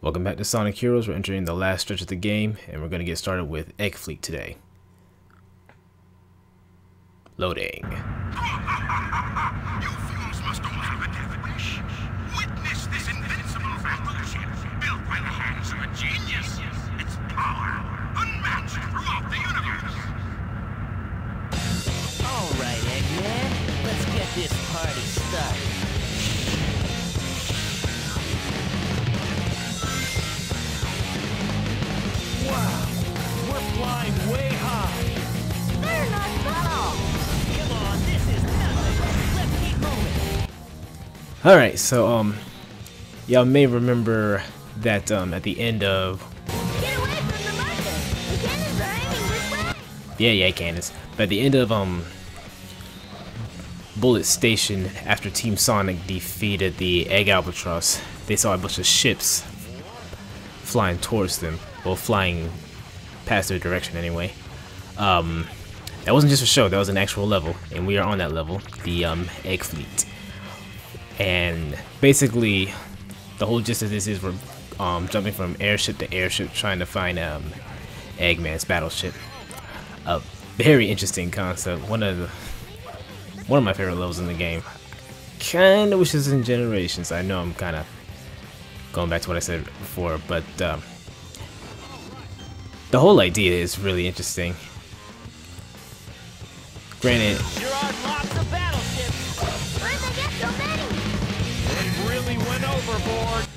Welcome back to Sonic Heroes. We're entering the last stretch of the game, and we're going to get started with Egg Fleet today. Loading. You fools must all have a death wish. Witness this invincible battleship built by the hands of a genius. Its power unmatched throughout the universe. All right, Eggman, let's get this party started. Wow, we're flying way high. They're not subtle. Come on, this is nothing. Let's keep moving. Alright, so, y'all may remember that, at the end of... Get away from the marker! The cannons are aiming this way! Yeah, cannons. But at the end of, Bullet Station, after Team Sonic defeated the Egg Albatross, they saw a bunch of ships flying towards them. Well, flying past their direction anyway. That wasn't just a show, that was an actual level, and we are on that level, the Egg Fleet. And basically, the whole gist of this is we're jumping from airship to airship trying to find Eggman's battleship. A very interesting concept. One of my favorite levels in the game. Kinda wish this was in Generations. I know I'm kinda going back to what I said before, but the whole idea is really interesting. Granted, There are lots of battleships. Where'd they get so many? They really went overboard.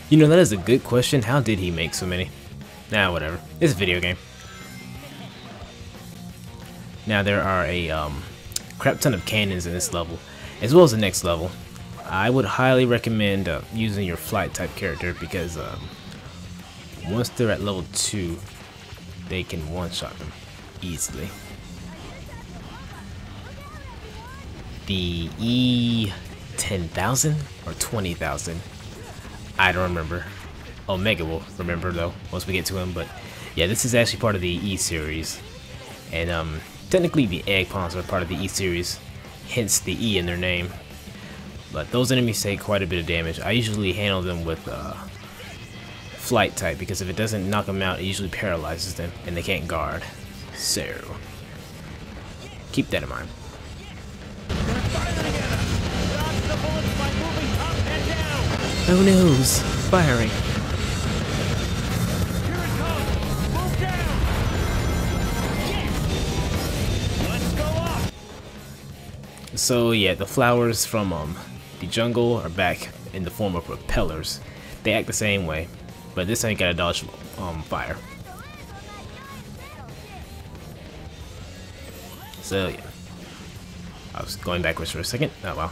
you know, that is a good question. How did he make so many? Nah, whatever. It's a video game. Now there are a crap ton of cannons in this level, as well as the next level. I would highly recommend using your flight type character because once they're at level 2, they can one-shot them easily. The E10,000 or 20,000, I don't remember. Omega will remember though once we get to him, but yeah, this is actually part of the E series, and technically the egg pawns are part of the E series, hence the E in their name. But those enemies take quite a bit of damage. I usually handle them with flight type because if it doesn't knock them out, it usually paralyzes them and they can't guard. So keep that in mind. Oh no's, firing. So yeah, the flowers from the jungle are back in the form of propellers. They act the same way, but this time you gotta dodge fire. So yeah, I was going backwards for a second. Oh wow.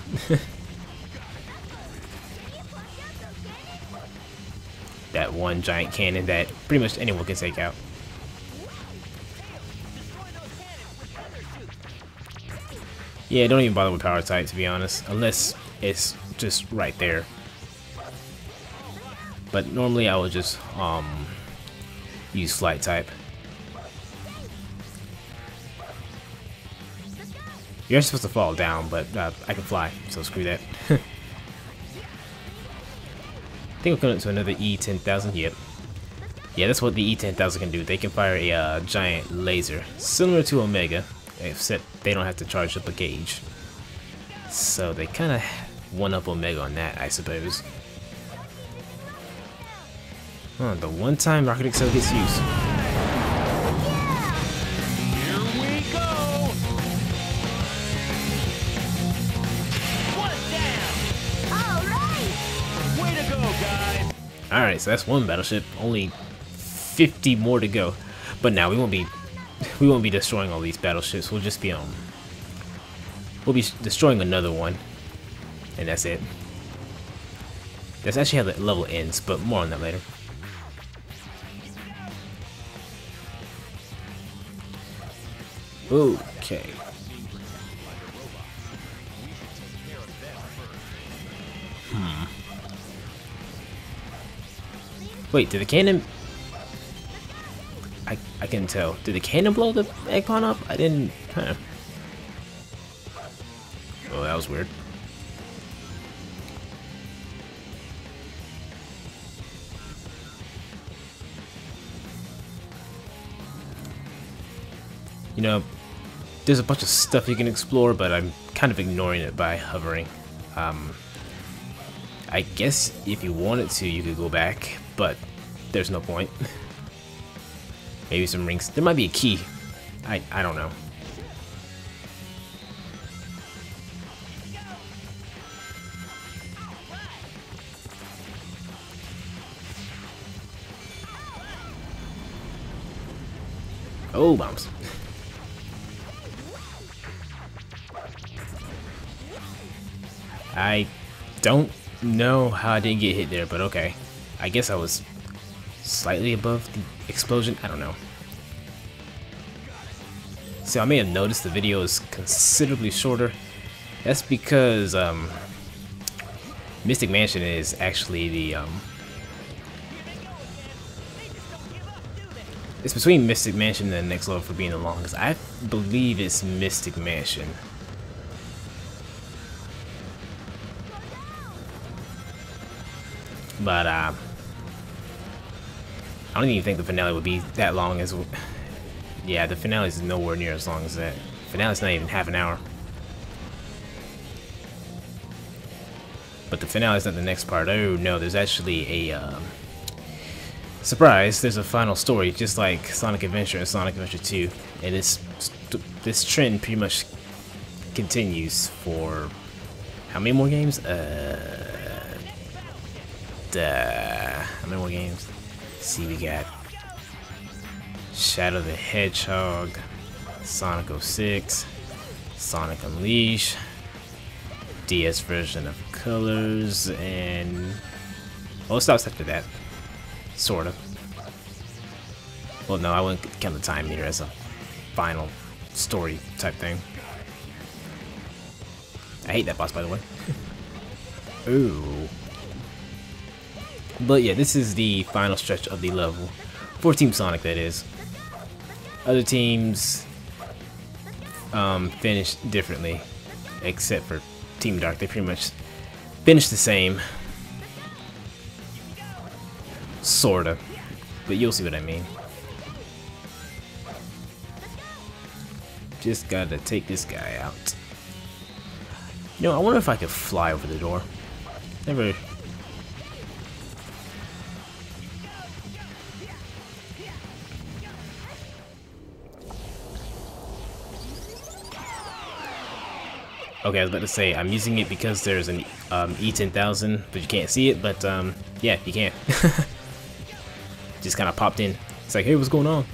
That one giant cannon that pretty much anyone can take out. Yeah, don't even bother with power type, to be honest, unless it's just right there. But normally I would just use flight type. You're supposed to fall down, but I can fly, so screw that. I think we're coming up to another E10,000. Yep. Yeah, that's what the E10,000 can do. They can fire a giant laser, similar to Omega, except they don't have to charge up a gauge. So they kind of one-up Omega on that, I suppose. Oh, the one time Rocket Excel gets used. Here we go. One down. All right! Way to go, guys. Alright, so that's one battleship. Only 50 more to go. But now we won't be destroying all these battleships. We'll just be we'll be destroying another one, and that's it. That's actually how the level ends, but more on that later. Okay. Wait, did the cannon... I can tell. Did the cannon blow the egg pawn up? I didn't... Huh. Oh, that was weird. You know, there's a bunch of stuff you can explore, but I'm kind of ignoring it by hovering. I guess if you wanted to, you could go back, but there's no point. Maybe some rings. There might be a key. I don't know. Oh, bombs. I don't know how I didn't get hit there, but okay. I guess I was slightly above the explosion. I don't know. So I may have noticed the video is considerably shorter. That's because Mystic Mansion is actually the it's between Mystic Mansion and the next level for being the longest. I believe it's Mystic Mansion. But I don't even think the finale would be that long as... Yeah, the finale is nowhere near as long as that. The finale's not even half an hour. But the finale is not the next part. Oh no, there's actually a... surprise, there's a final story, just like Sonic Adventure and Sonic Adventure 2. And this trend pretty much continues for... How many more games? How many more games? Let's see, we got Shadow the Hedgehog, Sonic 06, Sonic Unleashed, DS version of Colors, and oh, it stops after that. Sort of. Well, no, I wouldn't count the time meter as a final story type thing. I hate that boss, by the way. Ooh. But yeah, this is the final stretch of the level. For Team Sonic, that is. Other teams finished differently. Except for Team Dark. They pretty much finished the same. Sorta. But you'll see what I mean. Just gotta take this guy out. You know, I wonder if I could fly over the door. Never... Okay, I was about to say, I'm using it because there's an E10000, but you can't see it, but yeah, you can. Just kind of popped in. It's like, hey, what's going on?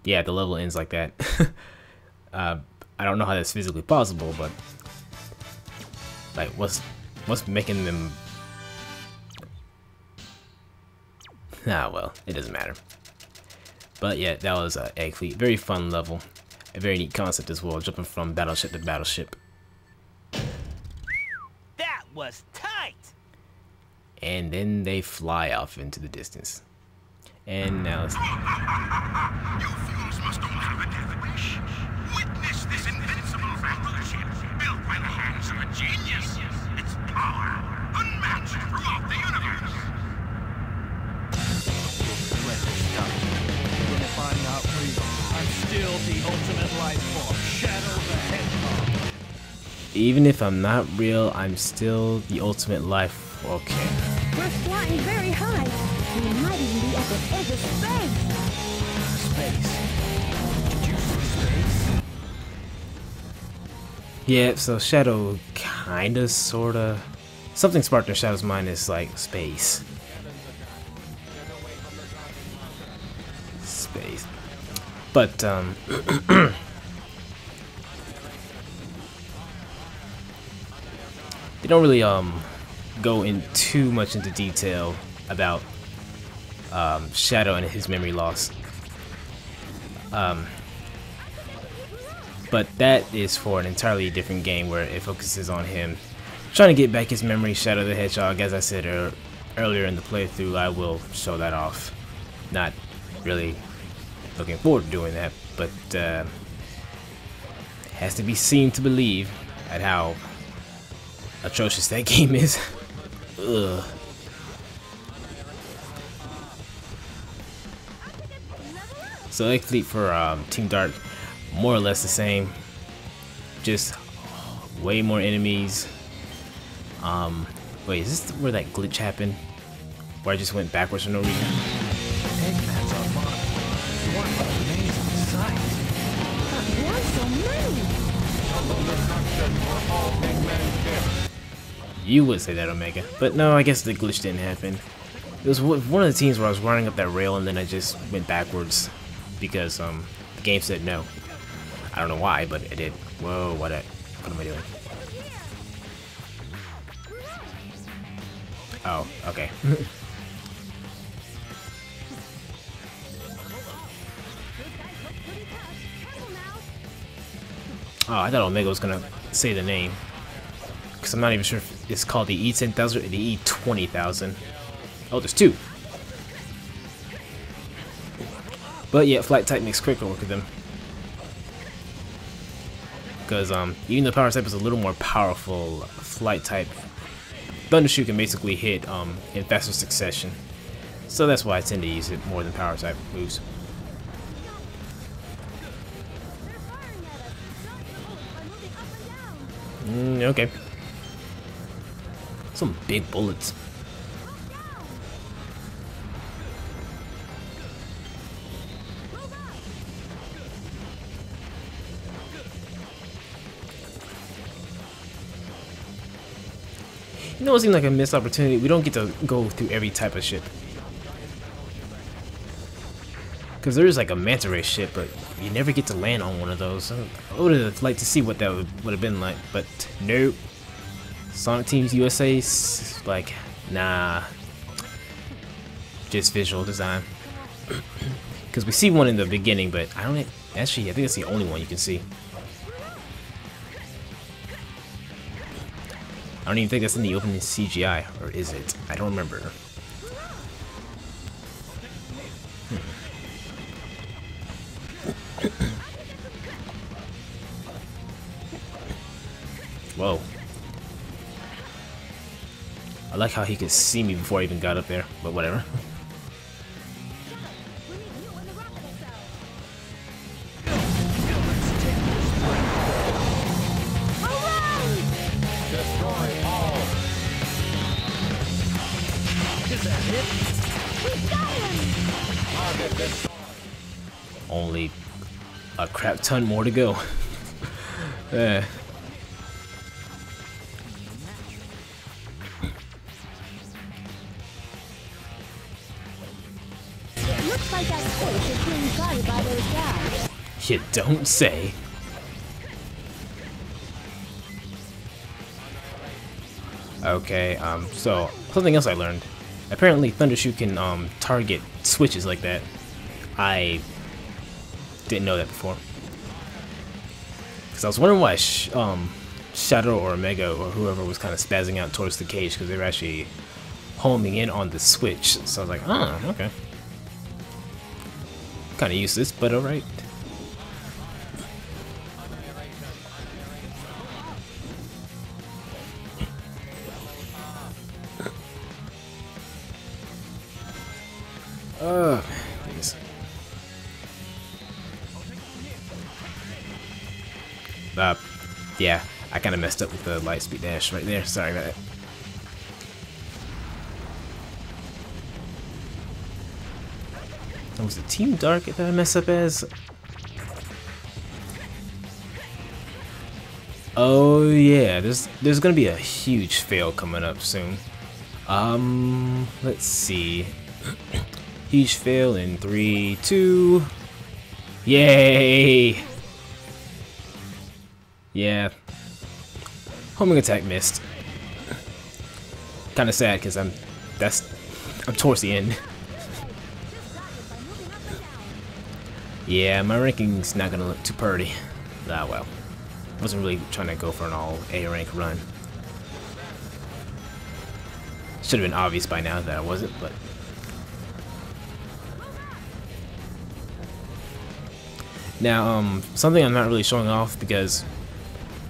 Yeah, the level ends like that. I don't know how that's physically possible, but like, what's making them... Ah, well, it doesn't matter. But yeah, that was Egg Fleet. Very fun level. A very neat concept as well, jumping from battleship to battleship. That was tight! And then they fly off into the distance. And now it's... You fools must all have a death wish. Witness this invincible battleship built by the hands of a genius. Its power unmatched throughout the universe. If I'm not real, I'm still the ultimate life form, Shadow the Hedgehog. Even if I'm not real, I'm still the ultimate life. Okay. We're flying very high. We might even be at the edge of space. Space. Did you say space? Yeah, so Shadow kinda, sorta... Something sparked in Shadow's mind is like space. Space. But, they don't really, go in too much into detail about, Shadow and his memory loss. But that is for an entirely different game where it focuses on him trying to get back his memory, Shadow the Hedgehog. As I said earlier in the playthrough, I will show that off. Not really looking forward to doing that, but has to be seen to believe at how atrocious that game is. Ugh. So Egg Fleet for Team Dark, more or less the same. Just way more enemies. Wait, is this where that glitch happened? Where I just went backwards for no reason? Eggman's our monster. What an amazing sight. Why so many? You would say that, Omega. But no, I guess the glitch didn't happen. It was one of the teams where I was running up that rail and then I just went backwards because the game said no. I don't know why, but it did. Whoa, what am I doing? Oh, okay. Oh, I thought Omega was gonna say the name. Because I'm not even sure if it's called the E10,000 or the E20,000. Oh, there's two. But yeah, Flight type makes quicker work with them. Because even though Power type is a little more powerful, Flight type, Thundershoot can basically hit in faster succession. So that's why I tend to use it more than Power type moves. Okay. Some big bullets. You know, it seems like a missed opportunity. We don't get to go through every type of ship. Because there is like a manta ray ship, but you never get to land on one of those. I would have liked to see what that would have been like, but nope. Sonic Teams USA, like, nah. Just visual design. Because we see one in the beginning, but I don't actually, I think it's the only one you can see. I don't even think that's in the opening CGI, or is it? I don't remember. Whoa. I like how he could see me before I even got up there, but whatever. Only a crap ton more to go. Looks like that fish is being guarded by those guys. You don't say. Okay, so something else I learned. Apparently Thundershoot can target switches like that. I didn't know that before. Because I was wondering why Shadow or Omega or whoever was kind of spazzing out towards the cage, because they were actually homing in on the switch. So I was like, oh, okay. Kind of useless, but alright. Please. Yeah, I kind of messed up with the light speed dash right there. Sorry about that. Was it Team Dark that I messed up as? Oh yeah, there's gonna be a huge fail coming up soon. Let's see. Huge fail in 3, 2. Yay! Yeah. Homing attack missed. Kind of sad because I'm towards the end. Yeah, my ranking's not gonna look too pretty. Ah well. Wasn't really trying to go for an all A rank run. Should have been obvious by now that I wasn't, but now something I'm not really showing off because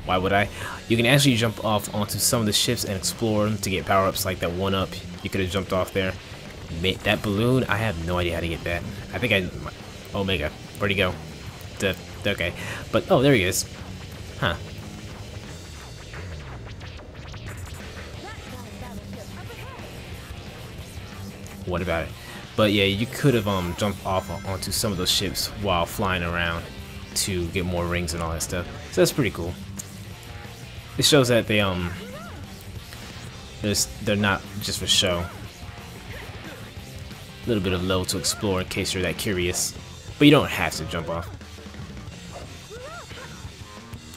why would I? You can actually jump off onto some of the ships and explore them to get power-ups like that 1-up. You could have jumped off there. That balloon, I have no idea how to get that. I think Omega. Where'd he go? Okay. But, oh, there he is. Huh. What about it? But yeah, you could have jumped off onto some of those ships while flying around to get more rings and all that stuff. So that's pretty cool. It shows that they're not just for show. A little bit of low to explore in case you're that curious, but you don't have to jump off.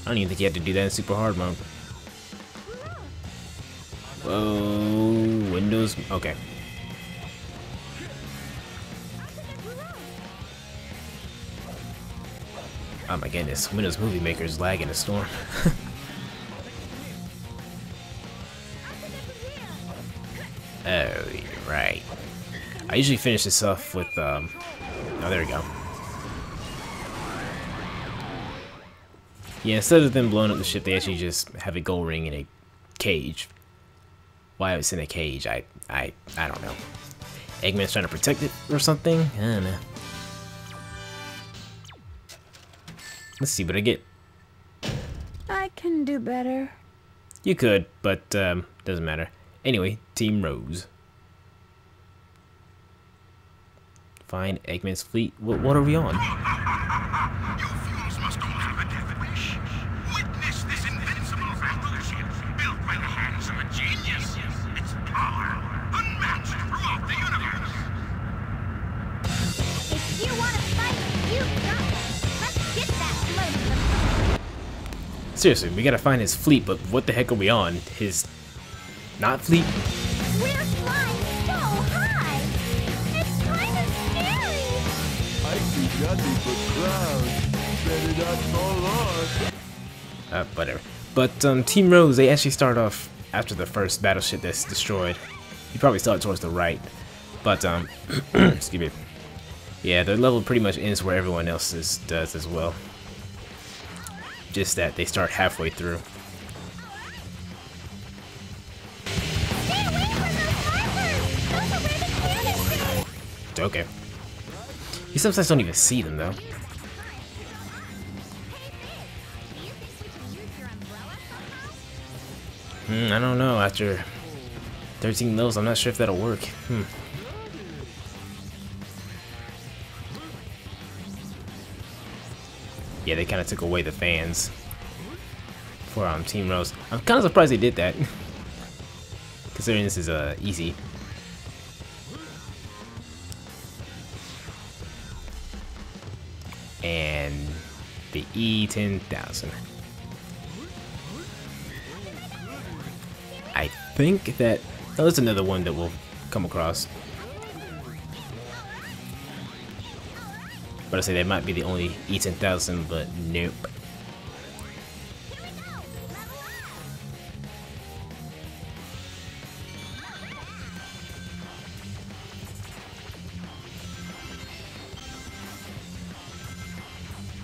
I don't even think you have to do that in super hard mode. Whoa, Windows. Okay. Oh my goodness, Windows Movie Maker is lagging a storm. Oh, right. I usually finish this off with, oh, there we go. Yeah, instead of them blowing up the ship, they actually just have a gold ring in a cage. Why it's in a cage, I don't know. Eggman's trying to protect it or something? I don't know. Let's see what I get. I can do better. You could, but doesn't matter. Anyway, Team Rose. Find Eggman's fleet. What are we on? You fools must all have a death wish. Witness this invincible battleship built by the hands of a genius. Its power unmatched throughout the universe. If you want to fight, you got it. Let's get that load of Seriously, we gotta find his fleet, but what the heck are we on? His not fleet? We're flying so high. It's kind of scary. I see nothing but clouds. Better not fall off. Whatever. But Team Rose, they actually start off after the first battleship that's destroyed. You probably saw it towards the right. But excuse me. Yeah, their level pretty much ends where everyone else's does as well. Just that they start halfway through. Stay away from those markers. Those are where the cannons go. Okay. You sometimes don't even see them though. I don't know. After 13 levels, I'm not sure if that'll work. Yeah, they kind of took away the fans for Team Rose. I'm kind of surprised they did that, considering this is easy. And the E10,000. I think that there's another one that we'll come across. But I say that might be the only E10,000, but nope.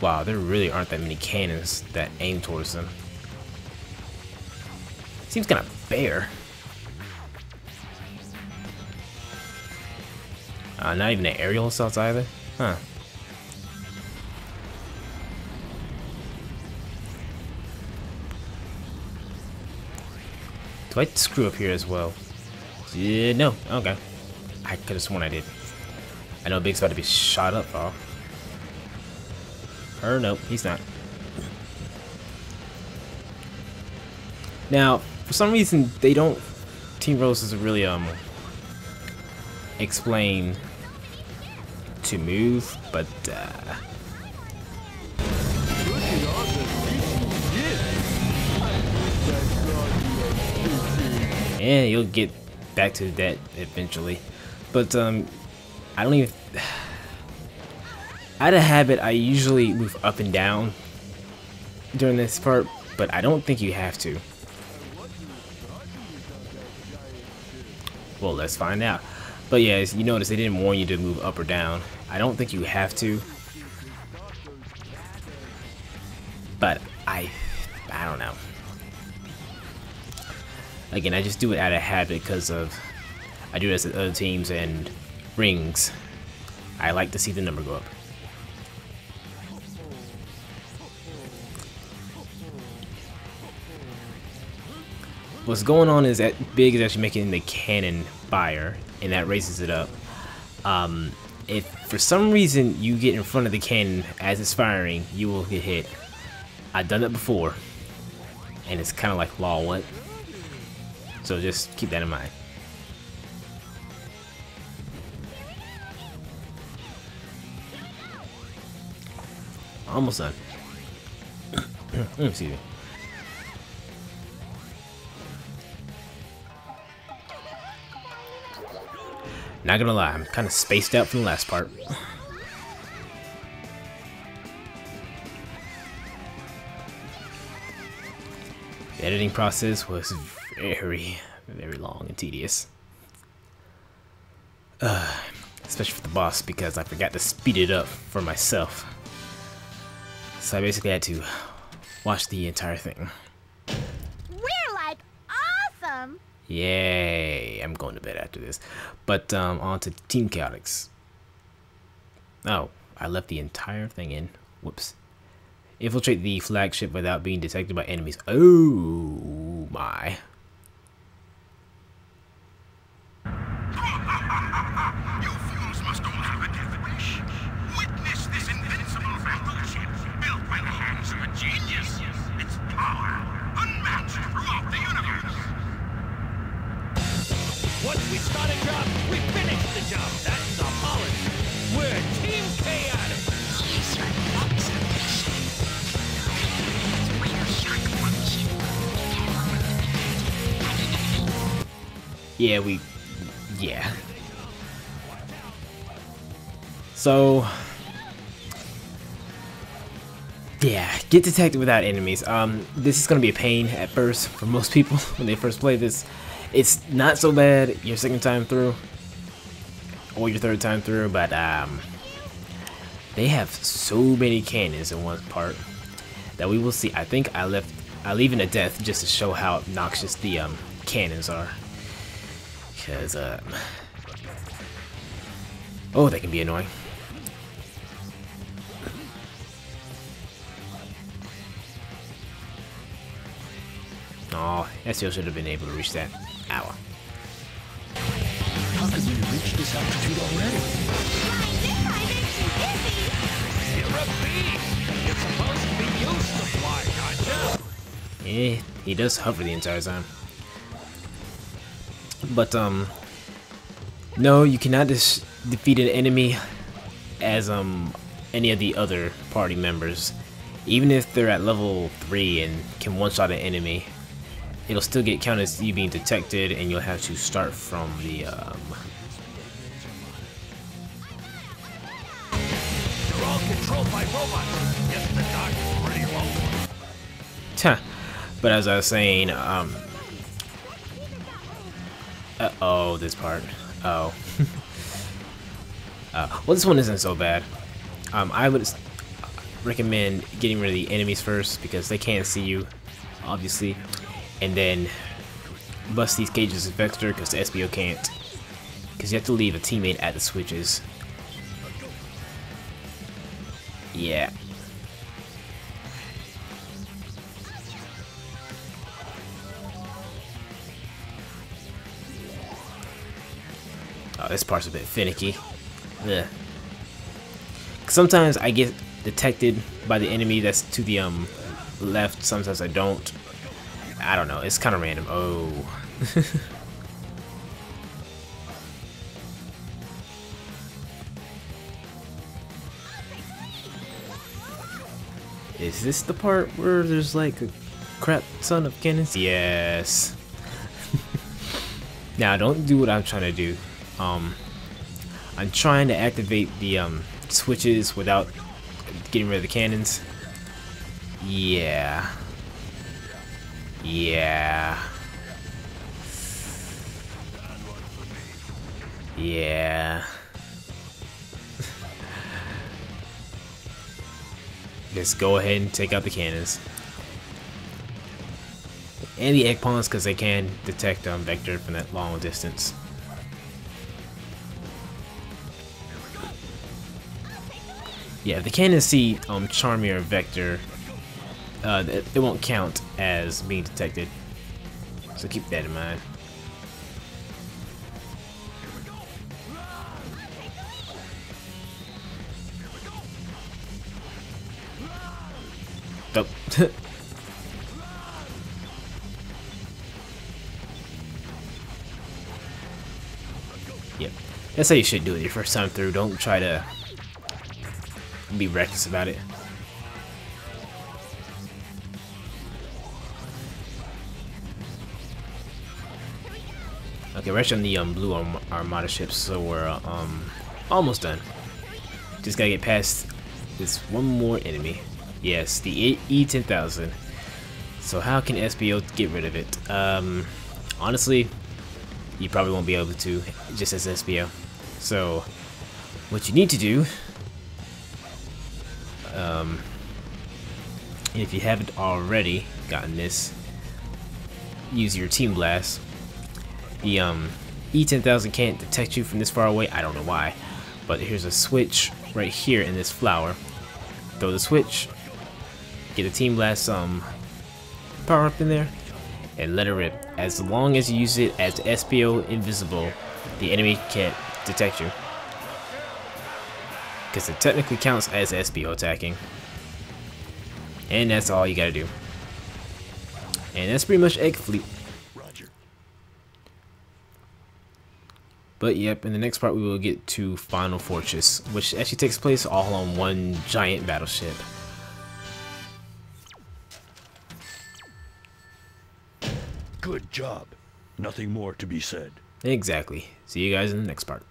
Wow, there really aren't that many cannons that aim towards them. Seems kind of bare. Not even an aerial assault either? Huh. Do I screw up here as well? Yeah, no. Okay. I could have sworn I did. I know Big's about to be shot up, though. Or nope, he's not. Now, for some reason, they don't... Team Rose doesn't really, explain to move, but, yeah, you'll get back to that eventually. But, I don't even... Out of habit, I usually move up and down during this part, but I don't think you have to. Well, let's find out. But yeah, as you notice, they didn't warn you to move up or down. I don't think you have to. But I don't know. Again, I just do it out of habit because of I do this at other teams and rings. I like to see the number go up. what's going on is that Big is actually making the cannon fire, and that raises it up. If for some reason you get in front of the cannon as it's firing, you will get hit. I've done it before, and it's kind of like law what. So just keep that in mind. Almost done. Excuse me. Not gonna lie, I'm kind of spaced out from the last part. The editing process was very long and tedious. Especially for the boss, because I forgot to speed it up for myself. So I basically had to watch the entire thing. We're like awesome. Yay! I'm going to bed after this. But on to Team Chaotix. Oh, I left the entire thing in. Whoops. Infiltrate the flagship without being detected by enemies. Oh my. You fools must all have a death wish. Witness this invincible battleship built by the hands of a genius. Its power unmatched throughout the universe. Once we start a job, we finish the job. That's the policy. We're Team Chaotic. Yeah. So, yeah, get detected without enemies. This is gonna be a pain at first for most people when they first play this. It's not so bad your second time through or your third time through, but they have so many cannons in one part that we will see. I think I leave in a death just to show how obnoxious the cannons are. Because, oh, they can be annoying. Oh, SEO should have been able to reach that. Ow. How could we reach this altitude already? You're a beast. You're supposed to be used to flying, aren't you? He does hover the entire time. But, no, you cannot defeat an enemy as, any of the other party members. Even if they're at level 3 and can one-shot an enemy, it'll still get counted as you being detected, and you'll have to start from the, They're all controlled by robots. Yes, the dock is pretty low. But as I was saying, uh-oh, this part. Oh. Well, this one isn't so bad. I would recommend getting rid of the enemies first because they can't see you, obviously. And then bust these cages with Vector because the SBO can't. Because you have to leave a teammate at the switches. Yeah. Oh, this part's a bit finicky. Ugh. Sometimes I get detected by the enemy that's to the left, sometimes I don't. I don't know, it's kind of random. Oh. Is this the part where there's like a crap ton of cannons? Yes. Now don't do what I'm trying to do. I'm trying to activate the switches without getting rid of the cannons. Yeah. Yeah. Yeah. Just go ahead and take out the cannons. And the egg pawns, because they can detect Vector from that long distance. Yeah, if the cannons see Charmy or Vector, it won't count as being detected. So keep that in mind. Nope. Yep. That's how you should do it your first time through. Don't try to be reckless about it. Okay, we're actually on the blue Armada ship, so we're almost done. Just gotta get past this one more enemy. Yes, the E10,000. So how can SBO get rid of it? Honestly, you probably won't be able to, just as SBO. So what you need to do, if you haven't already gotten this, use your Team Blast. The E10,000 can't detect you from this far away. I don't know why, but here's a switch right here in this flower. Throw the switch, get a Team Blast power up in there, and let it rip. As long as you use it as SBO invisible, the enemy can't detect you, because it technically counts as SBO attacking. And that's all you gotta do. And that's pretty much Egg Fleet. But yep, in the next part we will get to Final Fortress, which actually takes place all on one giant battleship. Good job. Nothing more to be said. Exactly. See you guys in the next part.